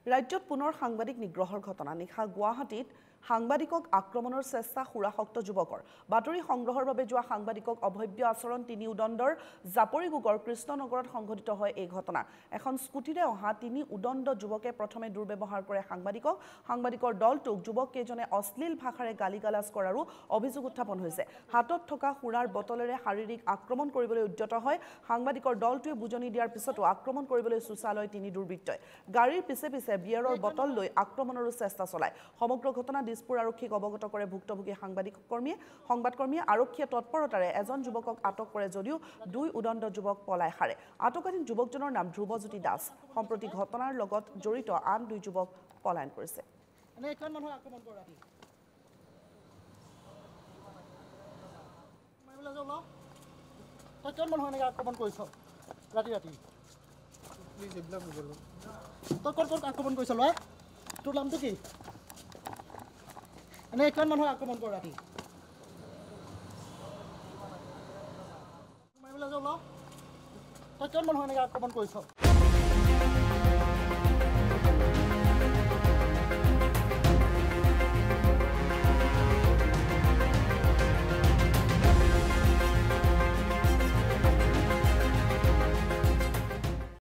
ৰাজ্যত পুনৰ সাংবাদিক নিগ্ৰহৰ ঘটনা নিশা গুৱাহাটীত সাংবাদিকক আক্ৰমণৰ চেষ্টা সুৰাসক্ত যুৱকৰ বাতৰি সংগ্ৰহৰ বাবে যোৱা সাংবাদিকক অভব্য আচৰণ তিনি উদণ্ডৰ জাপৰিগোগৰ কৃষ্ণনগৰত সংঘটিত হয় এই ঘটনা এখন স্কুটিৰে অহা তিনি উদণ্ড যুৱকে প্ৰথমে দুৰ্ব্যৱহাৰ কৰে সাংবাদিকৰ দলটোক যুৱক কেইজনে অশ্লীল ভাষাৰে গালিগালাজ কৰাৰো অভিযোগ উত্থাপন হৈছে হাতত থকা সুৰাৰ বটলেৰে শাৰীৰিক আক্ৰমণ কৰিবলৈ উদ্যত হয় সাংবাদিকৰ দলটোৱে বুজনি দিয়াৰ পিছতো আক্ৰমণ কৰিবলৈ সুচালয় তিনি দুৰ্বৃত্তই গাড়ীৰ পিছে পিছে বিয়াৰৰ বটল লৈ আক্ৰমণৰো চেষ্টা চলায় সমগ্ৰ ঘটনা দিছপুৰ আৰক্ষীক অৱগত কৰে ভুক্তভোগী সংবাদকৰ্মীয়ে আৰক্ষীয়ে তৎপৰতাৰে এজন যুৱকক আটক কৰে যদিও দুই উদণ্ড যুৱক পলাই হাৰে আটকাধীন যুৱকজনৰ নাম ধ্ৰুৱজ্যোতি দাস সম্প্ৰতি ঘটনাৰ লগত জড়িত আন দুই যুৱক পলায়ন কৰিছে আক্ৰমণ কৰিছ ল'ৰা তোৰ নামটো কি এনে এখন মানুহ আক্ৰমণ কৰ ৰাতি মাৰিবলৈ যাওঁ তই কিমান মানুহ এনেকৈ আক্ৰমণ কৰিছ